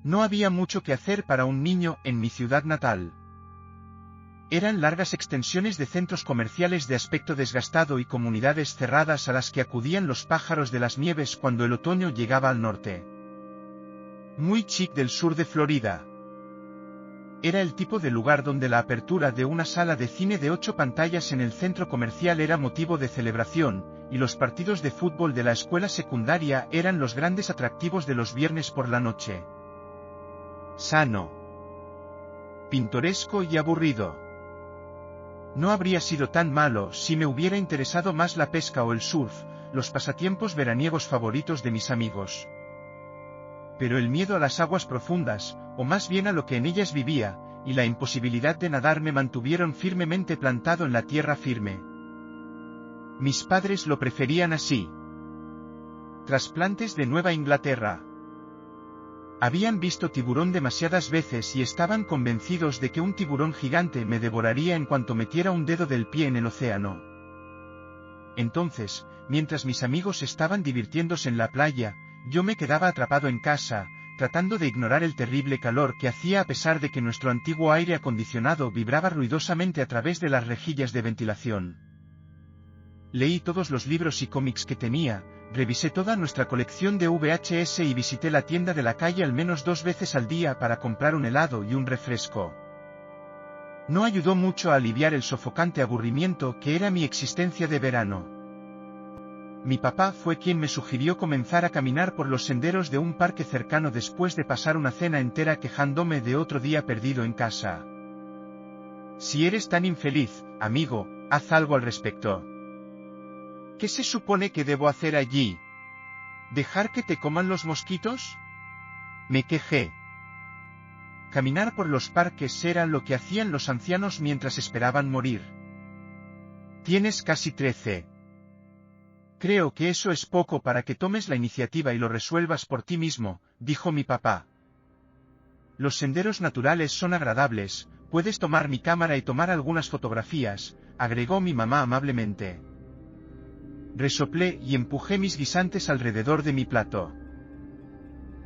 No había mucho que hacer para un niño en mi ciudad natal. Eran largas extensiones de centros comerciales de aspecto desgastado y comunidades cerradas a las que acudían los pájaros de las nieves cuando el otoño llegaba al norte. Muy chic del sur de Florida. Era el tipo de lugar donde la apertura de una sala de cine de 8 pantallas en el centro comercial era motivo de celebración, y los partidos de fútbol de la escuela secundaria eran los grandes atractivos de los viernes por la noche. Sano. Pintoresco y aburrido. No habría sido tan malo si me hubiera interesado más la pesca o el surf, los pasatiempos veraniegos favoritos de mis amigos. Pero el miedo a las aguas profundas, o más bien a lo que en ellas vivía, y la imposibilidad de nadar me mantuvieron firmemente plantado en la tierra firme. Mis padres lo preferían así. Trasplantes de Nueva Inglaterra. Habían visto tiburón demasiadas veces y estaban convencidos de que un tiburón gigante me devoraría en cuanto metiera un dedo del pie en el océano. Entonces, mientras mis amigos estaban divirtiéndose en la playa, yo me quedaba atrapado en casa, tratando de ignorar el terrible calor que hacía a pesar de que nuestro antiguo aire acondicionado vibraba ruidosamente a través de las rejillas de ventilación. Leí todos los libros y cómics que tenía, revisé toda nuestra colección de VHS y visité la tienda de la calle al menos 2 veces al día para comprar un helado y un refresco. No ayudó mucho a aliviar el sofocante aburrimiento que era mi existencia de verano. Mi papá fue quien me sugirió comenzar a caminar por los senderos de un parque cercano después de pasar una cena entera quejándome de otro día perdido en casa. Si eres tan infeliz, amigo, haz algo al respecto. ¿Qué se supone que debo hacer allí? ¿Dejar que te coman los mosquitos? Me quejé. Caminar por los parques era lo que hacían los ancianos mientras esperaban morir. Tienes casi 13. Creo que eso es poco para que tomes la iniciativa y lo resuelvas por ti mismo, dijo mi papá. Los senderos naturales son agradables, puedes tomar mi cámara y tomar algunas fotografías, agregó mi mamá amablemente. Resoplé y empujé mis guisantes alrededor de mi plato.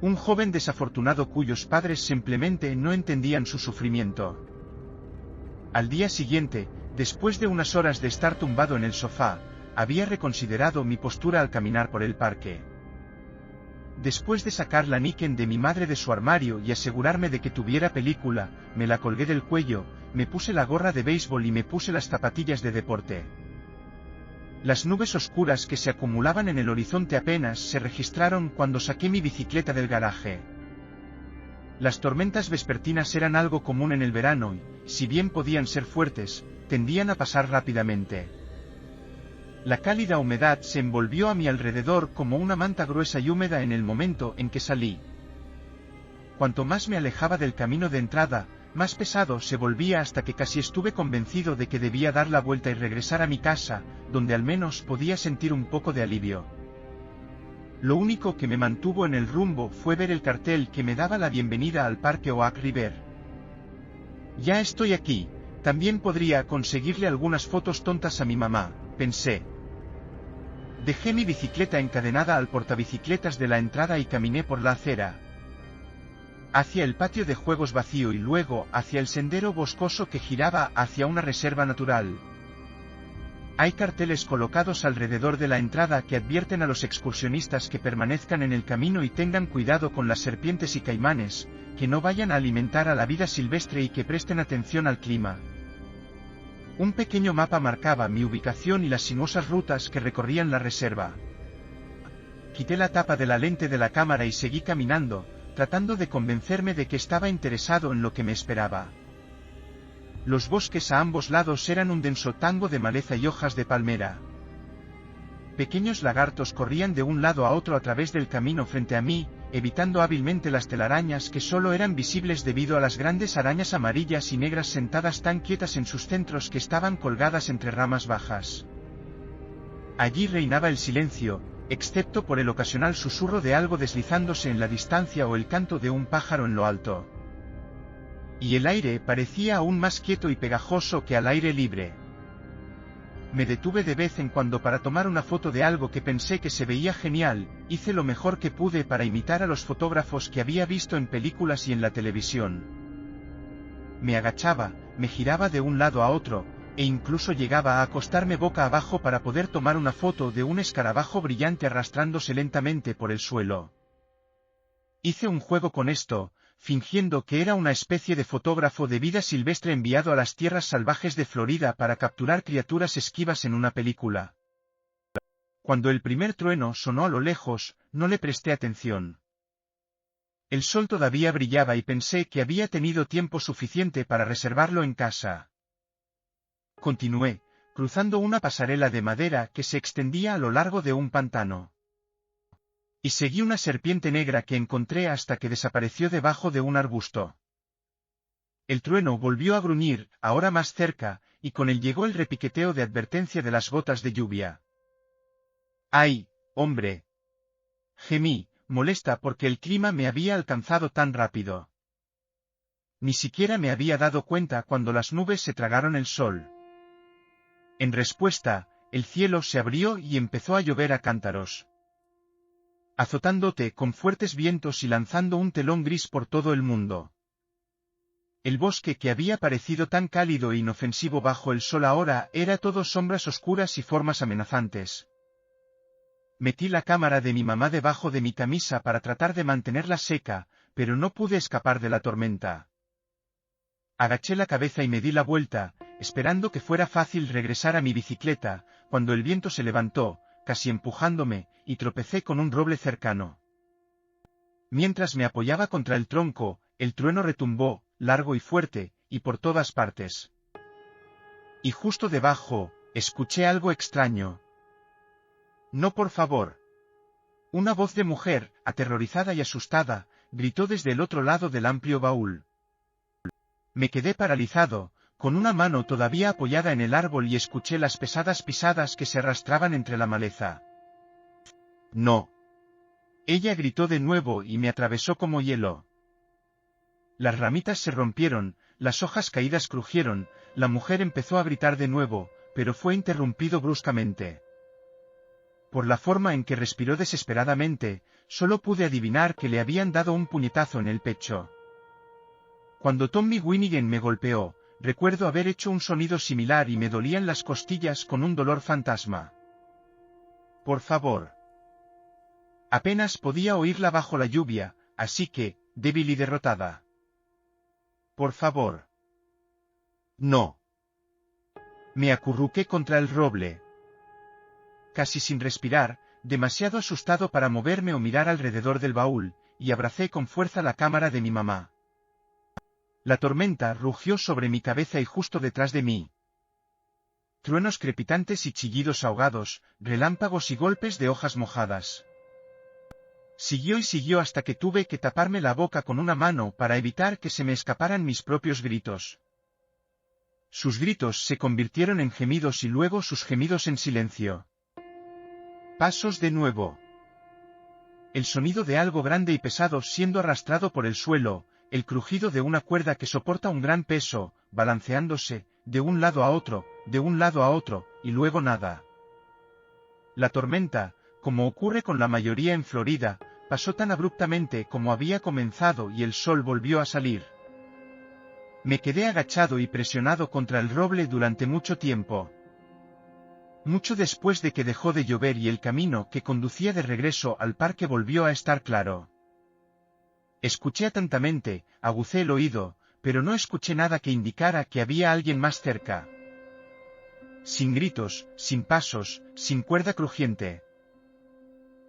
Un joven desafortunado cuyos padres simplemente no entendían su sufrimiento. Al día siguiente, después de unas horas de estar tumbado en el sofá, había reconsiderado mi postura al caminar por el parque. Después de sacar la Nikon de mi madre de su armario y asegurarme de que tuviera película, me la colgué del cuello, me puse la gorra de béisbol y me puse las zapatillas de deporte. Las nubes oscuras que se acumulaban en el horizonte apenas se registraron cuando saqué mi bicicleta del garaje. Las tormentas vespertinas eran algo común en el verano y, si bien podían ser fuertes, tendían a pasar rápidamente. La cálida humedad se envolvió a mi alrededor como una manta gruesa y húmeda en el momento en que salí. Cuanto más me alejaba del camino de entrada, más pesado se volvía hasta que casi estuve convencido de que debía dar la vuelta y regresar a mi casa, donde al menos podía sentir un poco de alivio. Lo único que me mantuvo en el rumbo fue ver el cartel que me daba la bienvenida al Parque Oak River. Ya estoy aquí, también podría conseguirle algunas fotos tontas a mi mamá, pensé. Dejé mi bicicleta encadenada al portabicicletas de la entrada y caminé por la acera. Hacia el patio de juegos vacío y luego hacia el sendero boscoso que giraba hacia una reserva natural. Hay carteles colocados alrededor de la entrada que advierten a los excursionistas que permanezcan en el camino y tengan cuidado con las serpientes y caimanes, que no vayan a alimentar a la vida silvestre y que presten atención al clima. Un pequeño mapa marcaba mi ubicación y las sinuosas rutas que recorrían la reserva. Quité la tapa de la lente de la cámara y seguí caminando, tratando de convencerme de que estaba interesado en lo que me esperaba. Los bosques a ambos lados eran un denso tango de maleza y hojas de palmera. Pequeños lagartos corrían de un lado a otro a través del camino frente a mí, evitando hábilmente las telarañas que solo eran visibles debido a las grandes arañas amarillas y negras sentadas tan quietas en sus centros que estaban colgadas entre ramas bajas. Allí reinaba el silencio, excepto por el ocasional susurro de algo deslizándose en la distancia o el canto de un pájaro en lo alto. Y el aire parecía aún más quieto y pegajoso que al aire libre. Me detuve de vez en cuando para tomar una foto de algo que pensé que se veía genial, hice lo mejor que pude para imitar a los fotógrafos que había visto en películas y en la televisión. Me agachaba, me giraba de un lado a otro, e incluso llegaba a acostarme boca abajo para poder tomar una foto de un escarabajo brillante arrastrándose lentamente por el suelo. Hice un juego con esto, fingiendo que era una especie de fotógrafo de vida silvestre enviado a las tierras salvajes de Florida para capturar criaturas esquivas en una película. Cuando el primer trueno sonó a lo lejos, no le presté atención. El sol todavía brillaba y pensé que había tenido tiempo suficiente para reservarlo en casa. Continué, cruzando una pasarela de madera que se extendía a lo largo de un pantano. Y seguí una serpiente negra que encontré hasta que desapareció debajo de un arbusto. El trueno volvió a gruñir, ahora más cerca, y con él llegó el repiqueteo de advertencia de las gotas de lluvia. ¡Ay, hombre! Gemí, molesta porque el clima me había alcanzado tan rápido. Ni siquiera me había dado cuenta cuando las nubes se tragaron el sol. En respuesta, el cielo se abrió y empezó a llover a cántaros, azotándote con fuertes vientos y lanzando un telón gris por todo el mundo. El bosque que había parecido tan cálido e inofensivo bajo el sol ahora era todo sombras oscuras y formas amenazantes. Metí la cámara de mi mamá debajo de mi camisa para tratar de mantenerla seca, pero no pude escapar de la tormenta. Agaché la cabeza y me di la vuelta, esperando que fuera fácil regresar a mi bicicleta, cuando el viento se levantó, casi empujándome, y tropecé con un roble cercano. Mientras me apoyaba contra el tronco, el trueno retumbó, largo y fuerte, y por todas partes. Y justo debajo, escuché algo extraño. «No, por favor». Una voz de mujer, aterrorizada y asustada, gritó desde el otro lado del amplio baúl. Me quedé paralizado, con una mano todavía apoyada en el árbol y escuché las pesadas pisadas que se arrastraban entre la maleza. «No». Ella gritó de nuevo y me atravesó como hielo. Las ramitas se rompieron, las hojas caídas crujieron, la mujer empezó a gritar de nuevo, pero fue interrumpido bruscamente. Por la forma en que respiró desesperadamente, solo pude adivinar que le habían dado un puñetazo en el pecho. Cuando Tommy Winigan me golpeó, recuerdo haber hecho un sonido similar y me dolían las costillas con un dolor fantasma. «Por favor». Apenas podía oírla bajo la lluvia, así que, débil y derrotada. «Por favor». «No». Me acurruqué contra el roble. Casi sin respirar, demasiado asustado para moverme o mirar alrededor del baúl, y abracé con fuerza la cámara de mi mamá. La tormenta rugió sobre mi cabeza y justo detrás de mí. Truenos crepitantes y chillidos ahogados, relámpagos y golpes de hojas mojadas. Siguió y siguió hasta que tuve que taparme la boca con una mano para evitar que se me escaparan mis propios gritos. Sus gritos se convirtieron en gemidos y luego sus gemidos en silencio. Pasos de nuevo. El sonido de algo grande y pesado siendo arrastrado por el suelo, el crujido de una cuerda que soporta un gran peso, balanceándose, de un lado a otro, de un lado a otro, y luego nada. La tormenta, como ocurre con la mayoría en Florida, pasó tan abruptamente como había comenzado y el sol volvió a salir. Me quedé agachado y presionado contra el roble durante mucho tiempo. Mucho después de que dejó de llover y el camino que conducía de regreso al parque volvió a estar claro. Escuché atentamente, agucé el oído, pero no escuché nada que indicara que había alguien más cerca. Sin gritos, sin pasos, sin cuerda crujiente.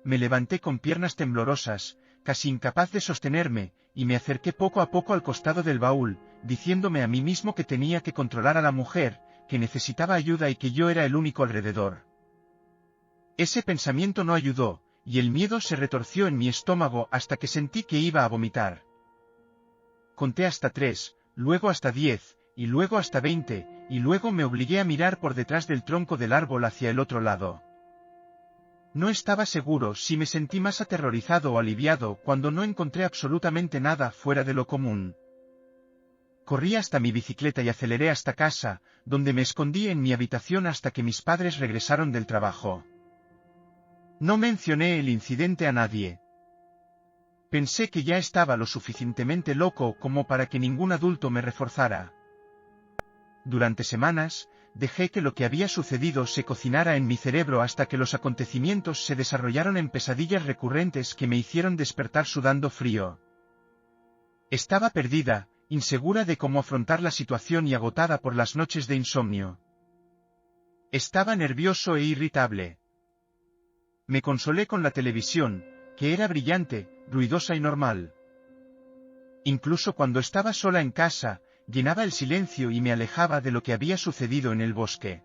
Me levanté con piernas temblorosas, casi incapaz de sostenerme, y me acerqué poco a poco al costado del baúl, diciéndome a mí mismo que tenía que controlar a la mujer, que necesitaba ayuda y que yo era el único alrededor. Ese pensamiento no ayudó, y el miedo se retorció en mi estómago hasta que sentí que iba a vomitar. Conté hasta 3, luego hasta 10, y luego hasta 20, y luego me obligué a mirar por detrás del tronco del árbol hacia el otro lado. No estaba seguro si me sentí más aterrorizado o aliviado cuando no encontré absolutamente nada fuera de lo común. Corrí hasta mi bicicleta y aceleré hasta casa, donde me escondí en mi habitación hasta que mis padres regresaron del trabajo. No mencioné el incidente a nadie. Pensé que ya estaba lo suficientemente loco como para que ningún adulto me reforzara. Durante semanas, dejé que lo que había sucedido se cocinara en mi cerebro hasta que los acontecimientos se desarrollaron en pesadillas recurrentes que me hicieron despertar sudando frío. Estaba perdida, insegura de cómo afrontar la situación y agotada por las noches de insomnio. Estaba nervioso e irritable. Me consolé con la televisión, que era brillante, ruidosa y normal. Incluso cuando estaba sola en casa, llenaba el silencio y me alejaba de lo que había sucedido en el bosque.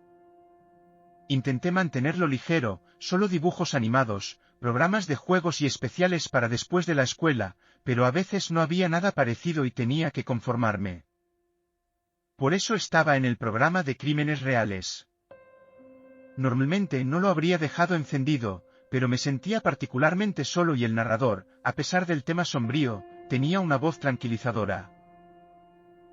Intenté mantenerlo ligero, solo dibujos animados, programas de juegos y especiales para después de la escuela, pero a veces no había nada parecido y tenía que conformarme. Por eso estaba en el programa de crímenes reales. Normalmente no lo habría dejado encendido, pero me sentía particularmente solo y el narrador, a pesar del tema sombrío, tenía una voz tranquilizadora.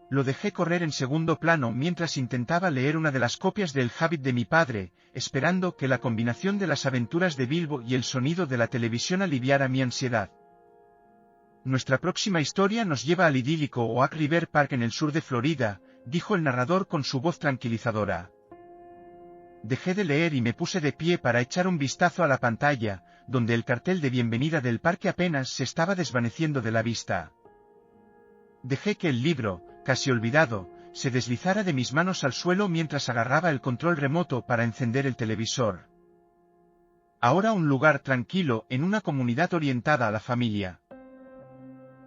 Lo dejé correr en segundo plano mientras intentaba leer una de las copias del Hobbit de mi padre, esperando que la combinación de las aventuras de Bilbo y el sonido de la televisión aliviara mi ansiedad. Nuestra próxima historia nos lleva al idílico Oak River Park en el sur de Florida, dijo el narrador con su voz tranquilizadora. Dejé de leer y me puse de pie para echar un vistazo a la pantalla, donde el cartel de bienvenida del parque apenas se estaba desvaneciendo de la vista. Dejé que el libro, casi olvidado, se deslizara de mis manos al suelo mientras agarraba el control remoto para encender el televisor. Ahora un lugar tranquilo en una comunidad orientada a la familia.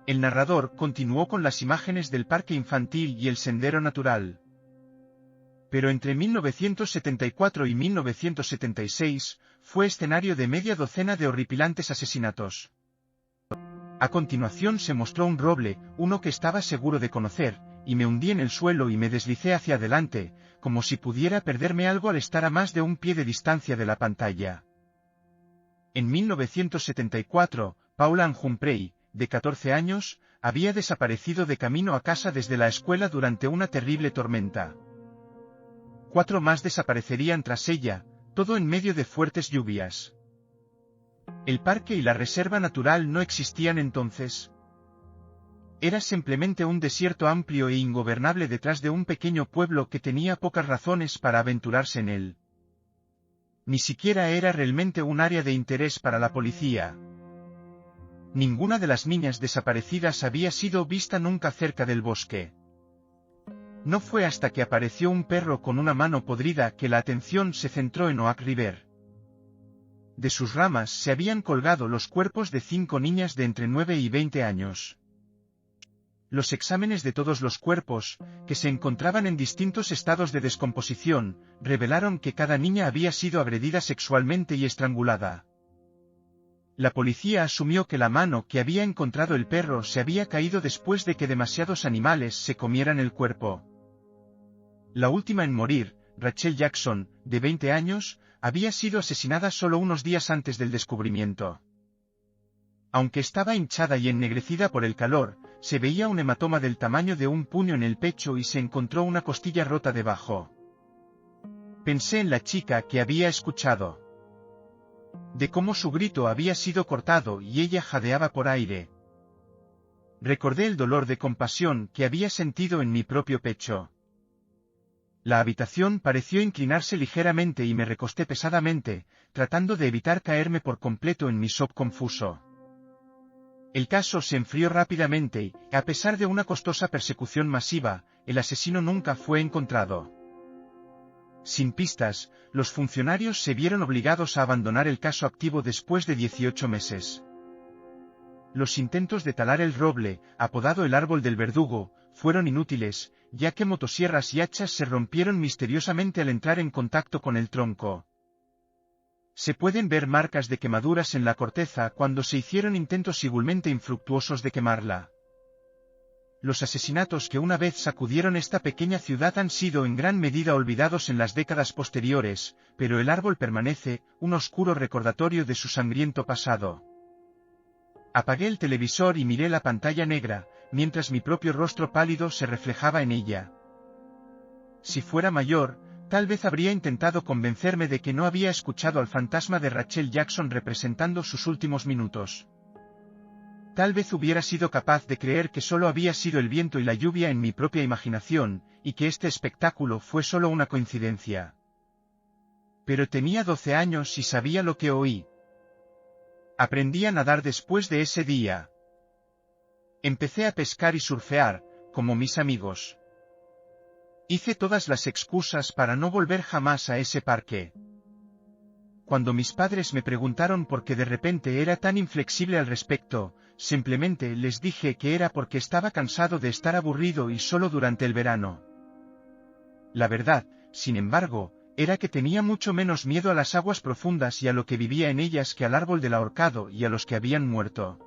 El narrador continuó con las imágenes del parque infantil y el sendero natural. Pero entre 1974 y 1976, fue escenario de media docena de horripilantes asesinatos. A continuación se mostró un roble, uno que estaba seguro de conocer, y me hundí en el suelo y me deslicé hacia adelante, como si pudiera perderme algo al estar a más de un pie de distancia de la pantalla. En 1974, Paula Ann Humphrey, de 14 años, había desaparecido de camino a casa desde la escuela durante una terrible tormenta. 4 más desaparecerían tras ella, todo en medio de fuertes lluvias. El parque y la reserva natural no existían entonces. Era simplemente un desierto amplio e ingobernable detrás de un pequeño pueblo que tenía pocas razones para aventurarse en él. Ni siquiera era realmente un área de interés para la policía. Ninguna de las niñas desaparecidas había sido vista nunca cerca del bosque. No fue hasta que apareció un perro con una mano podrida que la atención se centró en Oak River. De sus ramas se habían colgado los cuerpos de 5 niñas de entre 9 y 20 años. Los exámenes de todos los cuerpos, que se encontraban en distintos estados de descomposición, revelaron que cada niña había sido agredida sexualmente y estrangulada. La policía asumió que la mano que había encontrado el perro se había caído después de que demasiados animales se comieran el cuerpo. La última en morir, Rachel Jackson, de 20 años, había sido asesinada solo unos días antes del descubrimiento. Aunque estaba hinchada y ennegrecida por el calor, se veía un hematoma del tamaño de un puño en el pecho y se encontró una costilla rota debajo. Pensé en la chica que había escuchado. De cómo su grito había sido cortado y ella jadeaba por aire. Recordé el dolor de compasión que había sentido en mi propio pecho. La habitación pareció inclinarse ligeramente y me recosté pesadamente, tratando de evitar caerme por completo en mi shock confuso. El caso se enfrió rápidamente y, a pesar de una costosa persecución masiva, el asesino nunca fue encontrado. Sin pistas, los funcionarios se vieron obligados a abandonar el caso activo después de 18 meses. Los intentos de talar el roble, apodado el árbol del verdugo, fueron inútiles, ya que motosierras y hachas se rompieron misteriosamente al entrar en contacto con el tronco. Se pueden ver marcas de quemaduras en la corteza cuando se hicieron intentos igualmente infructuosos de quemarla. Los asesinatos que una vez sacudieron esta pequeña ciudad han sido en gran medida olvidados en las décadas posteriores, pero el árbol permanece, un oscuro recordatorio de su sangriento pasado. Apagué el televisor y miré la pantalla negra, mientras mi propio rostro pálido se reflejaba en ella. Si fuera mayor, tal vez habría intentado convencerme de que no había escuchado al fantasma de Rachel Jackson representando sus últimos minutos. Tal vez hubiera sido capaz de creer que solo había sido el viento y la lluvia en mi propia imaginación, y que este espectáculo fue solo una coincidencia. Pero tenía 12 años y sabía lo que oí. Aprendí a nadar después de ese día. Empecé a pescar y surfear, como mis amigos. Hice todas las excusas para no volver jamás a ese parque. Cuando mis padres me preguntaron por qué de repente era tan inflexible al respecto, simplemente les dije que era porque estaba cansado de estar aburrido y solo durante el verano. La verdad, sin embargo, era que tenía mucho menos miedo a las aguas profundas y a lo que vivía en ellas que al árbol del ahorcado y a los que habían muerto.